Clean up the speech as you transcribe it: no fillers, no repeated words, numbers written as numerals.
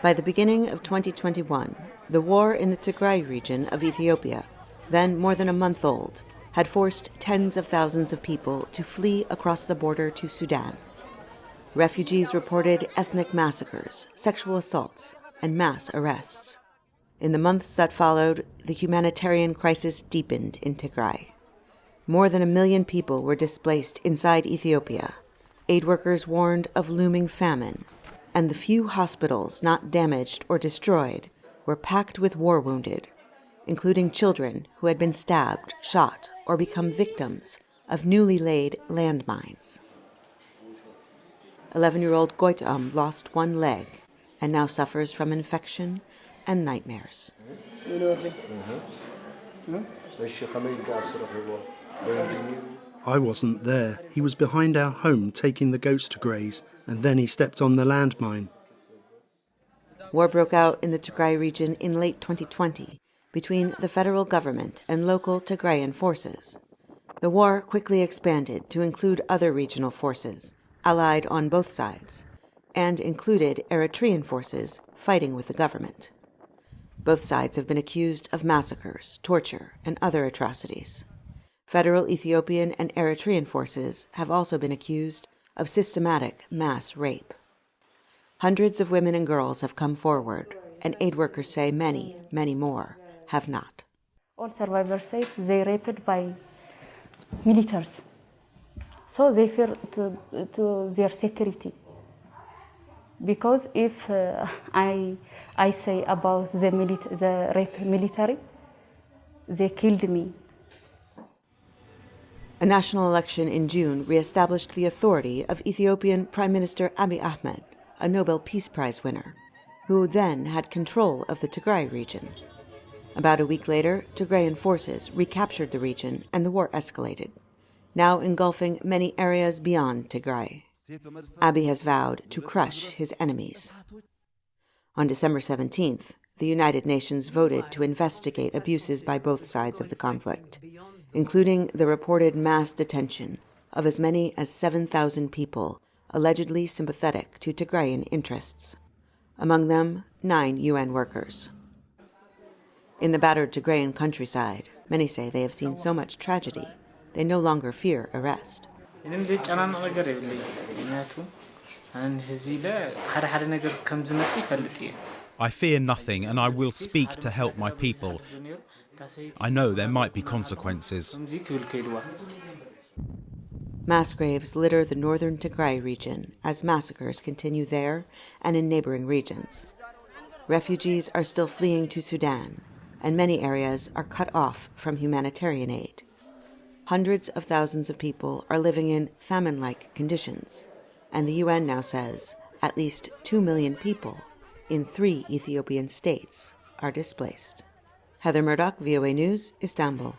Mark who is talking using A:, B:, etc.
A: By the beginning of 2021, the war in the Tigray region of Ethiopia, then more than a month old, had forced tens of thousands of people to flee across the border to Sudan. Refugees reported ethnic massacres, sexual assaults, and mass arrests. In the months that followed, the humanitarian crisis deepened in Tigray. More than 1 million people were displaced inside Ethiopia. Aid workers warned of looming famine, and the few hospitals not damaged or destroyed were packed with war wounded, including children who had been stabbed, shot, or become victims of newly laid landmines. 11-year-old Goitom lost one leg and now suffers from infection and nightmares.
B: I wasn't there. He was behind our home taking the goats to graze, and then he stepped on the landmine.
A: War broke out in the Tigray region in late 2020 between the federal government and local Tigrayan forces. The war quickly expanded to include other regional forces, allied on both sides, and included Eritrean forces fighting with the government. Both sides have been accused of massacres, torture, and other atrocities. Federal Ethiopian and Eritrean forces have also been accused of systematic mass rape. Hundreds of women and girls have come forward, and aid workers say many, many more have not.
C: All survivors say they raped by militaries, so they fear to their security. Because if I say about the rape military, they killed me.
A: A national election in June re-established the authority of Ethiopian Prime Minister Abiy Ahmed, a Nobel Peace Prize winner, who then had control of the Tigray region. About a week later, Tigrayan forces recaptured the region and the war escalated, now engulfing many areas beyond Tigray. Abiy has vowed to crush his enemies. On December 17th, the United Nations voted to investigate abuses by both sides of the conflict, including the reported mass detention of as many as 7,000 people allegedly sympathetic to Tigrayan interests, among them 9 UN workers. In the battered Tigrayan countryside, many say they have seen so much tragedy, they no longer fear arrest.
D: I fear nothing, and I will speak to help my people. I know there might be consequences.
A: Mass graves litter the northern Tigray region as massacres continue there and in neighboring regions. Refugees are still fleeing to Sudan, and many areas are cut off from humanitarian aid. Hundreds of thousands of people are living in famine-like conditions, and the UN now says at least 2 million people in 3 Ethiopian states are displaced. Heather Murdoch, VOA News, Istanbul.